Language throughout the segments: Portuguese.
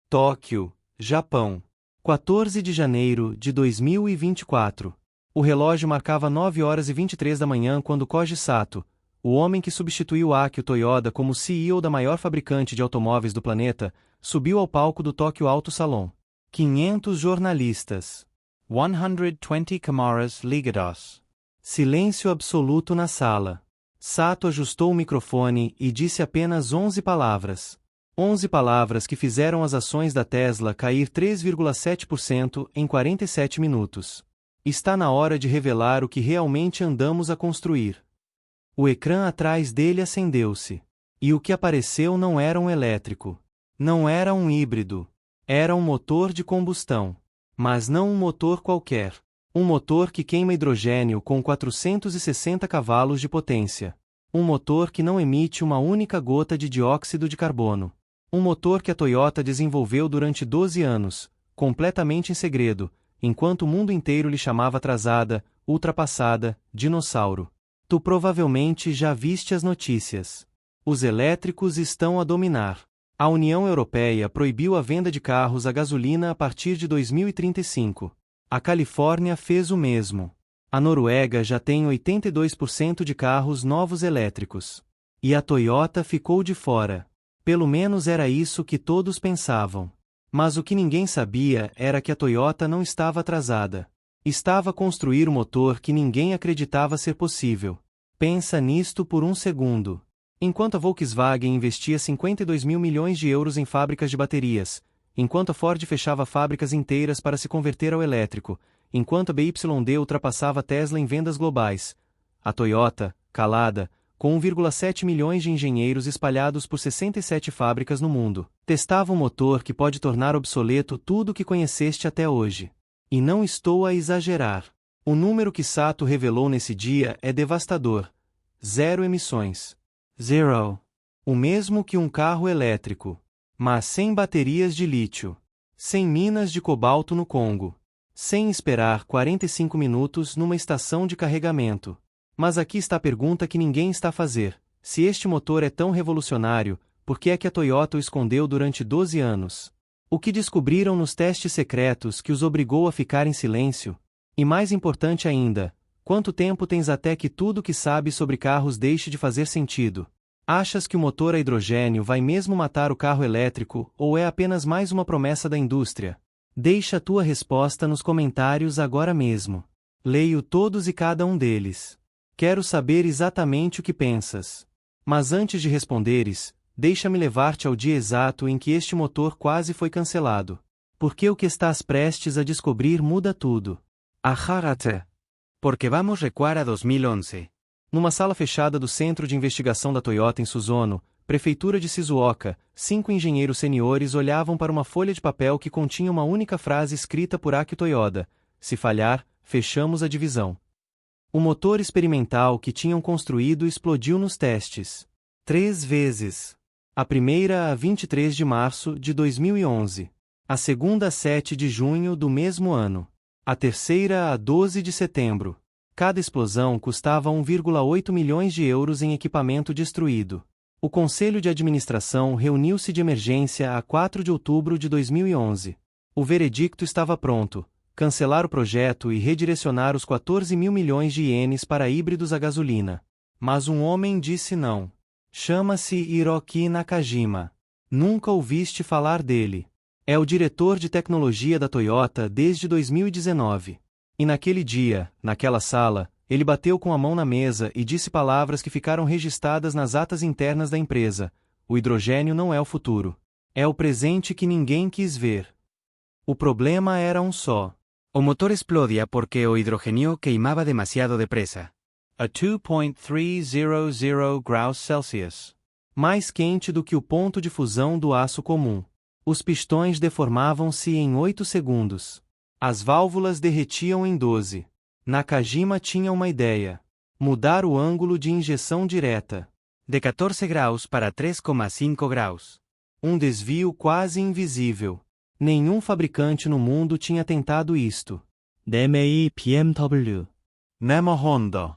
Tóquio, Japão. 14 de janeiro de 2024. O relógio marcava 9 horas e 23 da manhã quando Koji Sato, o homem que substituiu Akio Toyoda como CEO da maior fabricante de automóveis do planeta, subiu ao palco do Tokyo Auto Salon. 500 jornalistas. 120 câmeras ligadas. Silêncio absoluto na sala. Sato ajustou o microfone e disse apenas 11 palavras. 11 palavras que fizeram as ações da Tesla cair 3,7% em 47 minutos. Está na hora de revelar o que realmente andamos a construir. O ecrã atrás dele acendeu-se. E o que apareceu não era um elétrico. Não era um híbrido. Era um motor de combustão. Mas não um motor qualquer. Um motor que queima hidrogênio com 460 cavalos de potência. Um motor que não emite uma única gota de dióxido de carbono. Um motor que a Toyota desenvolveu durante 12 anos, completamente em segredo, enquanto o mundo inteiro lhe chamava atrasada, ultrapassada, dinossauro. Tu provavelmente já viste as notícias. Os elétricos estão a dominar. A União Europeia proibiu a venda de carros a gasolina a partir de 2035. A Califórnia fez o mesmo. A Noruega já tem 82% de carros novos elétricos. E a Toyota ficou de fora. Pelo menos era isso que todos pensavam. Mas o que ninguém sabia era que a Toyota não estava atrasada. Estava a construir o motor que ninguém acreditava ser possível. Pensa nisto por um segundo. Enquanto a Volkswagen investia 52 mil milhões de euros em fábricas de baterias, enquanto a Ford fechava fábricas inteiras para se converter ao elétrico, enquanto a BYD ultrapassava a Tesla em vendas globais, a Toyota, calada, com 1,7 milhões de engenheiros espalhados por 67 fábricas no mundo, testava um motor que pode tornar obsoleto tudo o que conheceste até hoje. E não estou a exagerar. O número que Sato revelou nesse dia é devastador. 0 emissões. Zero. O mesmo que um carro elétrico. Mas sem baterias de lítio. Sem minas de cobalto no Congo. Sem esperar 45 minutos numa estação de carregamento. Mas aqui está a pergunta que ninguém está a fazer. Se este motor é tão revolucionário, por que é que a Toyota o escondeu durante 12 anos? O que descobriram nos testes secretos que os obrigou a ficar em silêncio? E mais importante ainda, quanto tempo tens até que tudo que sabes sobre carros deixe de fazer sentido? Achas que o motor a hidrogênio vai mesmo matar o carro elétrico ou é apenas mais uma promessa da indústria? Deixa a tua resposta nos comentários agora mesmo. Leio todos e cada um deles. Quero saber exatamente o que pensas. Mas antes de responderes, deixa-me levar-te ao dia exato em que este motor quase foi cancelado. Porque o que estás prestes a descobrir muda tudo. Agárrate. Porque vamos recuar a 2011. Numa sala fechada do Centro de Investigação da Toyota em Suzono, Prefeitura de Shizuoka, 5 engenheiros seniores olhavam para uma folha de papel que continha uma única frase escrita por Akio Toyoda: se falhar, fechamos a divisão. O motor experimental que tinham construído explodiu nos testes. 3 vezes. A primeira a 23 de março de 2011. A segunda a 7 de junho do mesmo ano. A terceira a 12 de setembro. Cada explosão custava 1,8 milhões de euros em equipamento destruído. O Conselho de Administração reuniu-se de emergência a 4 de outubro de 2011. O veredicto estava pronto: cancelar o projeto e redirecionar os 14 mil milhões de ienes para híbridos a gasolina. Mas um homem disse não. Chama-se Hiroki Nakajima. Nunca ouviste falar dele. É o diretor de tecnologia da Toyota desde 2019. E naquele dia, naquela sala, ele bateu com a mão na mesa e disse palavras que ficaram registradas nas atas internas da empresa: o hidrogênio não é o futuro. É o presente que ninguém quis ver. O problema era um só. O motor explodia porque o hidrogênio queimava demasiado depressa. A 2.300 graus Celsius. Mais quente do que o ponto de fusão do aço comum. Os pistões deformavam-se em 8 segundos. As válvulas derretiam em 12. Nakajima tinha uma ideia. Mudar o ângulo de injeção direta. De 14 graus para 3,5 graus. Um desvio quase invisível. Nenhum fabricante no mundo tinha tentado isto. Nem BMW. Nem Honda.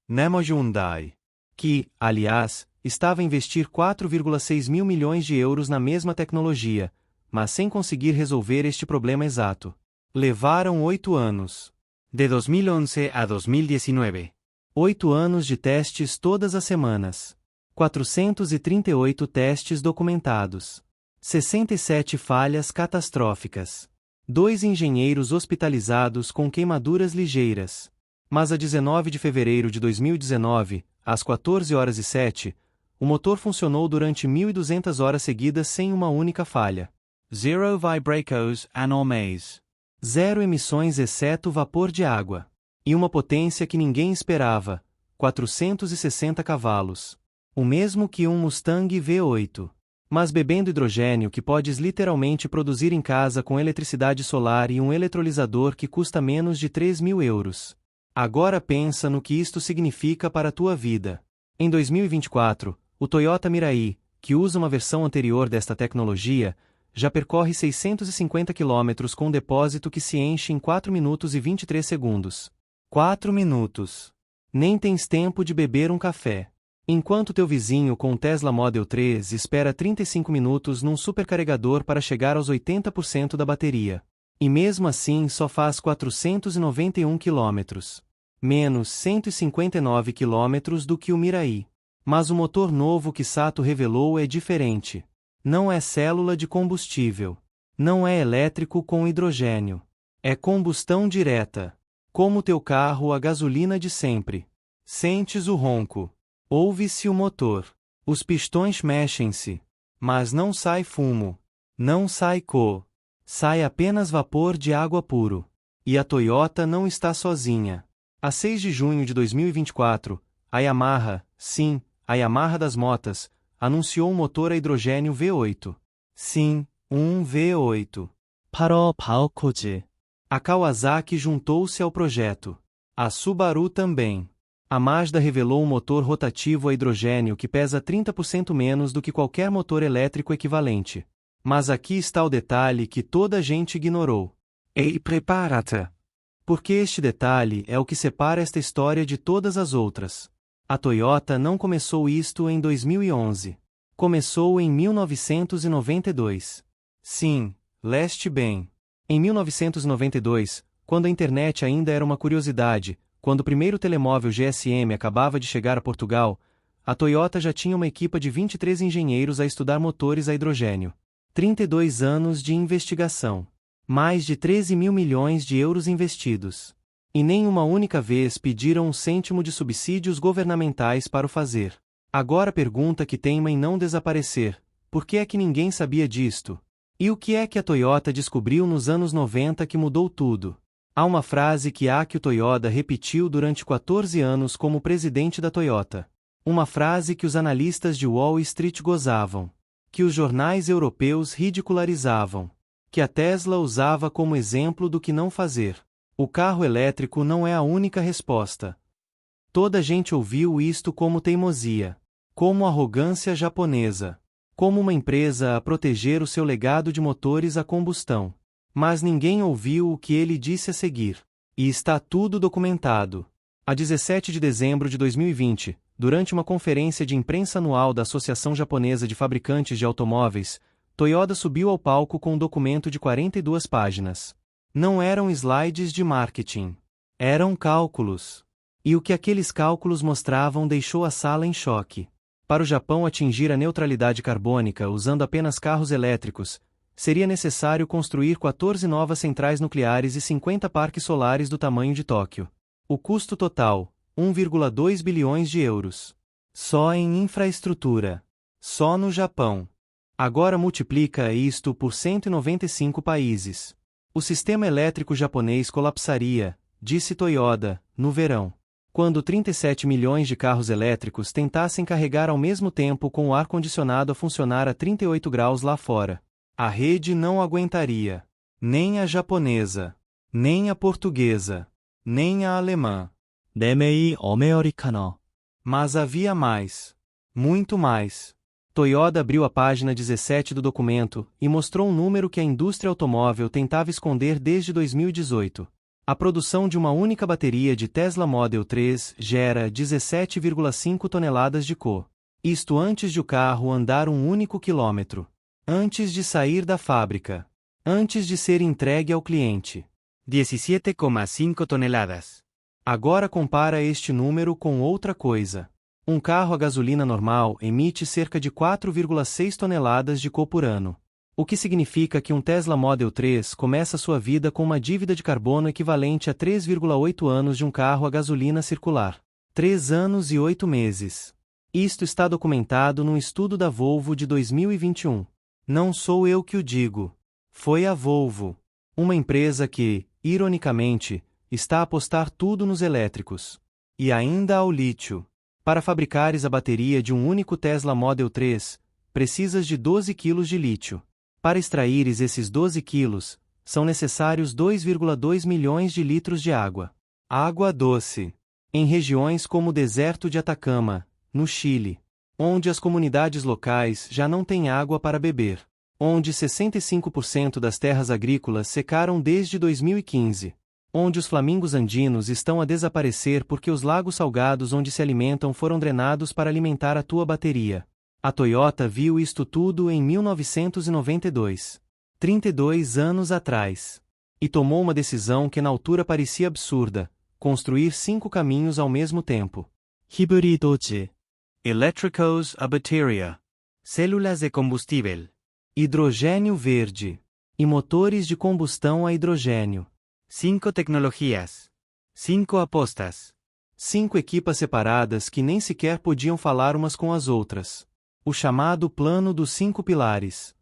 Nem Hyundai. Que, aliás, estava a investir 4,6 mil milhões de euros na mesma tecnologia, mas sem conseguir resolver este problema exato. Levaram 8 anos. De 2011 a 2019. 8 anos de testes todas as semanas. 438 testes documentados. 67 falhas catastróficas. 2 engenheiros hospitalizados com queimaduras ligeiras. Mas a 19 de fevereiro de 2019, às 14h07, o motor funcionou durante 1.200 horas seguidas sem uma única falha. Zero vibratos anormais. 0 emissões exceto vapor de água. E uma potência que ninguém esperava, 460 cavalos. O mesmo que um Mustang V8. Mas bebendo hidrogênio que podes literalmente produzir em casa com eletricidade solar e um eletrolisador que custa menos de 3.000 euros. Agora pensa no que isto significa para a tua vida. Em 2024, o Toyota Mirai, que usa uma versão anterior desta tecnologia, já percorre 650 km com um depósito que se enche em 4 minutos e 23 segundos. 4 minutos. Nem tens tempo de beber um café. Enquanto teu vizinho com um Tesla Model 3 espera 35 minutos num supercarregador para chegar aos 80% da bateria. E mesmo assim só faz 491 km. Menos 159 km do que o Mirai. Mas o motor novo que Sato revelou é diferente. Não é célula de combustível. Não é elétrico com hidrogênio. É combustão direta. Como teu carro a gasolina de sempre. Sentes o ronco. Ouve-se o motor. Os pistões mexem-se. Mas não sai fumo. Não sai co. Sai apenas vapor de água puro. E a Toyota não está sozinha. A 6 de junho de 2024, a Yamaha, sim, a Yamaha das motas, anunciou um motor a hidrogênio V8. Sim, um V8. 8월 바오코즈. A Kawasaki juntou-se ao projeto. A Subaru também. A Mazda revelou um motor rotativo a hidrogênio que pesa 30% menos do que qualquer motor elétrico equivalente. Mas aqui está o detalhe que toda a gente ignorou. Ei, prepara-te! Porque este detalhe é o que separa esta história de todas as outras. A Toyota não começou isto em 2011. Começou em 1992. Sim, leste bem. Em 1992, quando a internet ainda era uma curiosidade, quando o primeiro telemóvel GSM acabava de chegar a Portugal, a Toyota já tinha uma equipa de 23 engenheiros a estudar motores a hidrogênio. 32 anos de investigação. Mais de 13 mil milhões de euros investidos. E nem uma única vez pediram um cêntimo de subsídios governamentais para o fazer. Agora a pergunta que teima em não desaparecer: por que é que ninguém sabia disto? E o que é que a Toyota descobriu nos anos 90 que mudou tudo? Há uma frase que Akio Toyoda repetiu durante 14 anos como presidente da Toyota. Uma frase que os analistas de Wall Street gozavam. Que os jornais europeus ridicularizavam. Que a Tesla usava como exemplo do que não fazer. O carro elétrico não é a única resposta. Toda a gente ouviu isto como teimosia. Como arrogância japonesa. Como uma empresa a proteger o seu legado de motores a combustão. Mas ninguém ouviu o que ele disse a seguir. E está tudo documentado. A 17 de dezembro de 2020, durante uma conferência de imprensa anual da Associação Japonesa de Fabricantes de Automóveis, Toyota subiu ao palco com um documento de 42 páginas. Não eram slides de marketing. Eram cálculos. E o que aqueles cálculos mostravam deixou a sala em choque. Para o Japão atingir a neutralidade carbônica usando apenas carros elétricos, seria necessário construir 14 novas centrais nucleares e 50 parques solares do tamanho de Tóquio. O custo total, 1,2 bilhões de euros. Só em infraestrutura. Só no Japão. Agora multiplica isto por 195 países. O sistema elétrico japonês colapsaria, disse Toyota, no verão. Quando 37 milhões de carros elétricos tentassem carregar ao mesmo tempo com o ar-condicionado a funcionar a 38 graus lá fora. A rede não aguentaria. Nem a japonesa. Nem a portuguesa. Nem a alemã. 네메이 어메리카노. Mas havia mais. Muito mais. Toyota abriu a página 17 do documento e mostrou um número que a indústria automóvel tentava esconder desde 2018. A produção de uma única bateria de Tesla Model 3 gera 17,5 toneladas de CO. Isto antes de o carro andar um único quilômetro. Antes de sair da fábrica. Antes de ser entregue ao cliente. 17,5 toneladas. Agora compara este número com outra coisa. Um carro a gasolina normal emite cerca de 4,6 toneladas de CO por ano. O que significa que um Tesla Model 3 começa sua vida com uma dívida de carbono equivalente a 3,8 anos de um carro a gasolina circular. 3 anos e 8 meses. Isto está documentado num estudo da Volvo de 2021. Não sou eu que o digo. Foi a Volvo. Uma empresa que, ironicamente, está a apostar tudo nos elétricos. E ainda ao lítio. Para fabricares a bateria de um único Tesla Model 3, precisas de 12 kg de lítio. Para extraíres esses 12 kg, são necessários 2,2 milhões de litros de água. Água doce. Em regiões como o deserto de Atacama, no Chile, onde as comunidades locais já não têm água para beber, onde 65% das terras agrícolas secaram desde 2015, onde os flamingos andinos estão a desaparecer porque os lagos salgados onde se alimentam foram drenados para alimentar a tua bateria. A Toyota viu isto tudo em 1992, 32 anos atrás, e tomou uma decisão que na altura parecia absurda: construir 5 caminhos ao mesmo tempo. 히브리도지. Elétricos a bateria. Células de combustível. Hidrogênio verde. E motores de combustão a hidrogênio. 5 tecnologias. 5 apostas. 5 equipas separadas que nem sequer podiam falar umas com as outras. O chamado Plano dos 5 Pilares.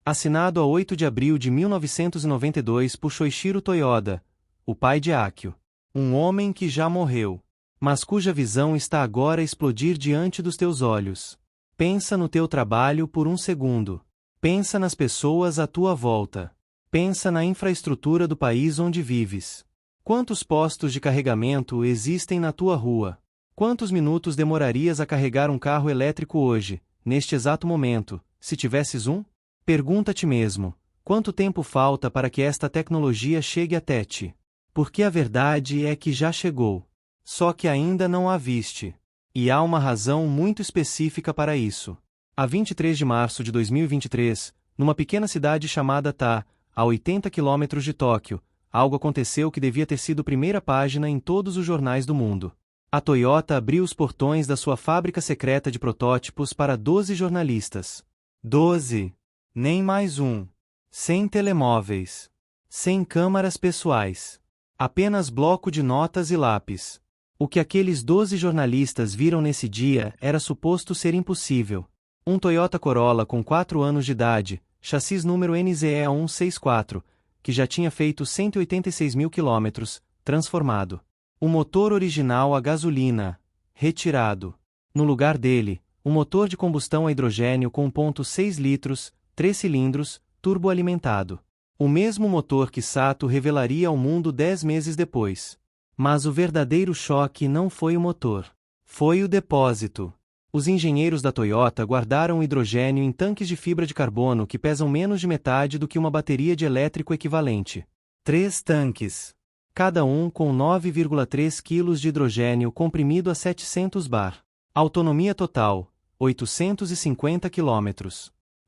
Assinado a 8 de abril de 1992 por Shoichiro Toyoda, o pai de Akio. Um homem que já morreu, mas cuja visão está agora a explodir diante dos teus olhos. Pensa no teu trabalho por um segundo. Pensa nas pessoas à tua volta. Pensa na infraestrutura do país onde vives. Quantos postos de carregamento existem na tua rua? Quantos minutos demorarias a carregar um carro elétrico hoje, neste exato momento, se tivesses um? Pergunta a ti mesmo, quanto tempo falta para que esta tecnologia chegue até ti? Porque a verdade é que já chegou. Só que ainda não a viste. E há uma razão muito específica para isso. A 23 de março de 2023, numa pequena cidade chamada Ta, a 80 quilômetros de Tóquio, algo aconteceu que devia ter sido primeira página em todos os jornais do mundo. A Toyota abriu os portões da sua fábrica secreta de protótipos para 12 jornalistas. 12. Nem mais um. Sem telemóveis. Sem câmaras pessoais. Apenas bloco de notas e lápis. O que aqueles 12 jornalistas viram nesse dia era suposto ser impossível. Um Toyota Corolla com 4 anos de idade, chassis número NZE164, que já tinha feito 186 mil quilômetros, transformado. O motor original a gasolina, retirado. No lugar dele, um motor de combustão a hidrogênio com 1,6 litros, 3 cilindros, turboalimentado. O mesmo motor que Sato revelaria ao mundo 10 meses depois. Mas o verdadeiro choque não foi o motor. Foi o depósito. Os engenheiros da Toyota guardaram o hidrogênio em tanques de fibra de carbono que pesam menos de metade do que uma bateria de elétrico equivalente. 3 tanques. Cada um com 9,3 kg de hidrogênio comprimido a 700 bar. Autonomia total, 850 km.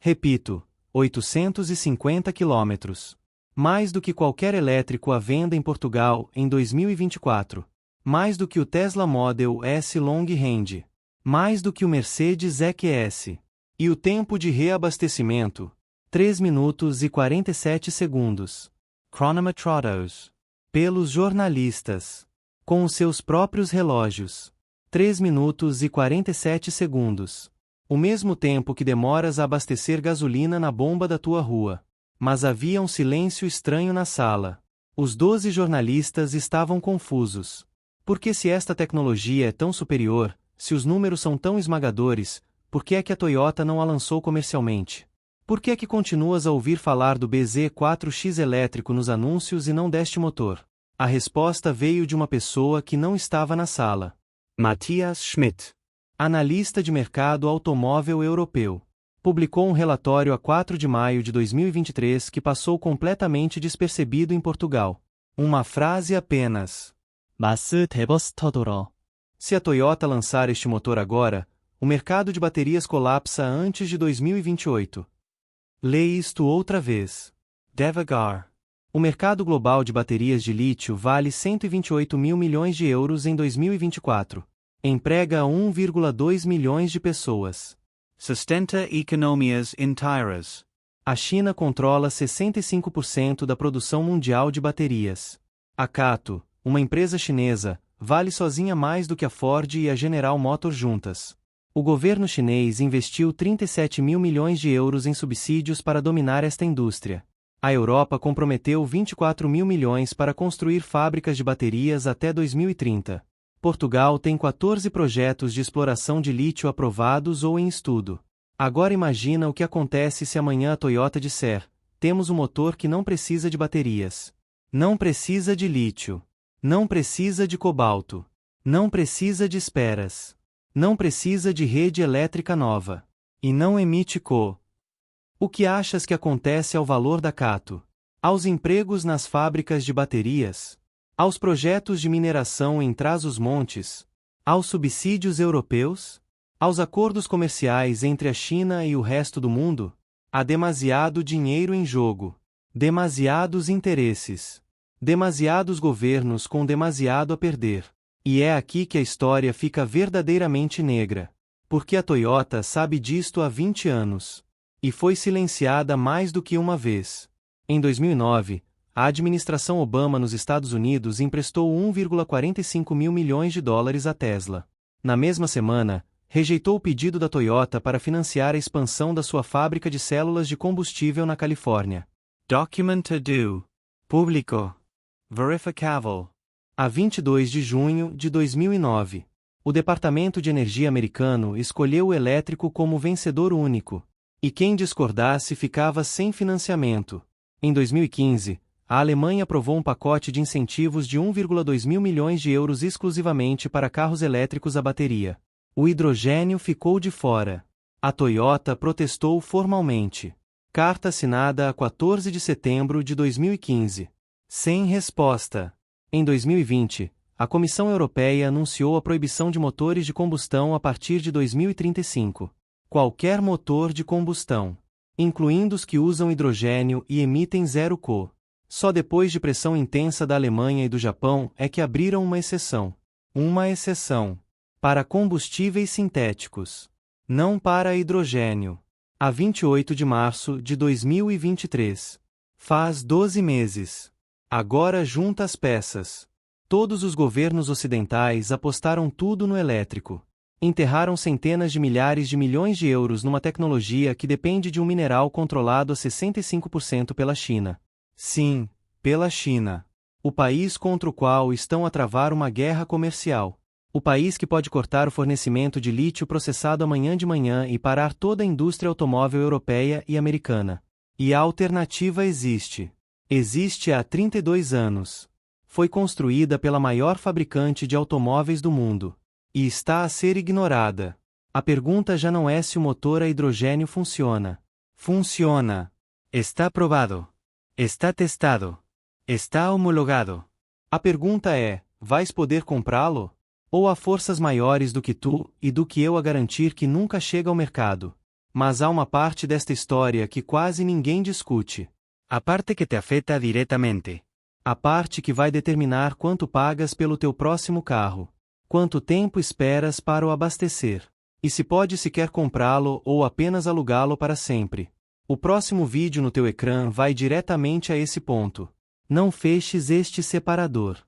Repito, 850 km. Mais do que qualquer elétrico à venda em Portugal em 2024. Mais do que o Tesla Model S Long Range. Mais do que o Mercedes EQS. E o tempo de reabastecimento? 3 minutos e 47 segundos. Chronometrados. Pelos jornalistas. Com os seus próprios relógios. 3 minutos e 47 segundos. O mesmo tempo que demoras a abastecer gasolina na bomba da tua rua. Mas havia um silêncio estranho na sala. Os 12 jornalistas estavam confusos. Porque se esta tecnologia é tão superior, se os números são tão esmagadores, por que é que a Toyota não a lançou comercialmente? Por que é que continuas a ouvir falar do BZ4X elétrico nos anúncios e não deste motor? A resposta veio de uma pessoa que não estava na sala. Matthias Schmidt, analista de mercado automóvel europeu. Publicou um relatório a 4 de maio de 2023 que passou completamente despercebido em Portugal. Uma frase apenas. 마스 대버스터더러. Se a Toyota lançar este motor agora, o mercado de baterias colapsa antes de 2028. Lê isto outra vez. Devagar. O mercado global de baterias de lítio vale 128 mil milhões de euros em 2024. Emprega 1,2 milhões de pessoas. Sustenta economias inteiras. A China controla 65% da produção mundial de baterias. A Cato, uma empresa chinesa, vale sozinha mais do que a Ford e a General Motors juntas. O governo chinês investiu 37 mil milhões de euros em subsídios para dominar esta indústria. A Europa comprometeu 24 mil milhões para construir fábricas de baterias até 2030. Portugal tem 14 projetos de exploração de lítio aprovados ou em estudo. Agora imagina o que acontece se amanhã a Toyota disser: temos um motor que não precisa de baterias. Não precisa de lítio. Não precisa de cobalto. Não precisa de esperas. Não precisa de rede elétrica nova. E não emite CO. O que achas que acontece ao valor da Cato? Aos empregos nas fábricas de baterias? Aos projetos de mineração em Trás-os-Montes? Aos subsídios europeus? Aos acordos comerciais entre a China e o resto do mundo? Há demasiado dinheiro em jogo. Demasiados interesses. Demasiados governos com demasiado a perder. E é aqui que a história fica verdadeiramente negra. Porque a Toyota sabe disto há 20 anos. E foi silenciada mais do que uma vez. Em 2009, a administração Obama nos Estados Unidos emprestou 1,45 mil milhões de dólares à Tesla. Na mesma semana, rejeitou o pedido da Toyota para financiar a expansão da sua fábrica de células de combustível na Califórnia. Document due. Público. Verificável. A 22 de junho de 2009, o Departamento de Energia americano escolheu o elétrico como vencedor único. E quem discordasse ficava sem financiamento. Em 2015, a Alemanha aprovou um pacote de incentivos de 1,2 mil milhões de euros exclusivamente para carros elétricos a bateria. O hidrogênio ficou de fora. A Toyota protestou formalmente. Carta assinada a 14 de setembro de 2015. Sem resposta. Em 2020, a Comissão Europeia anunciou a proibição de motores de combustão a partir de 2035. Qualquer motor de combustão, incluindo os que usam hidrogênio e emitem zero CO. Só depois de pressão intensa da Alemanha e do Japão é que abriram uma exceção. Uma exceção. Para combustíveis sintéticos. Não para hidrogênio. A 28 de março de 2023. Faz 12 meses. Agora junta as peças. Todos os governos ocidentais apostaram tudo no elétrico. Enterraram centenas de milhares de milhões de euros numa tecnologia que depende de um mineral controlado a 65% pela China. Sim, pela China. O país contra o qual estão a travar uma guerra comercial. O país que pode cortar o fornecimento de lítio processado amanhã de manhã e parar toda a indústria automóvel europeia e americana. E a alternativa existe. Existe há 32 anos. Foi construída pela maior fabricante de automóveis do mundo. E está a ser ignorada. A pergunta já não é se o motor a hidrogênio funciona. Funciona. Está aprovado. Está testado. Está homologado. A pergunta é: vais poder comprá-lo? Ou há forças maiores do que tu e do que eu a garantir que nunca chega ao mercado? Mas há uma parte desta história que quase ninguém discute. A parte que te afeta diretamente. A parte que vai determinar quanto pagas pelo teu próximo carro. Quanto tempo esperas para o abastecer? E se pode sequer comprá-lo ou apenas alugá-lo para sempre? O próximo vídeo no teu ecrã vai diretamente a esse ponto. Não feches este separador.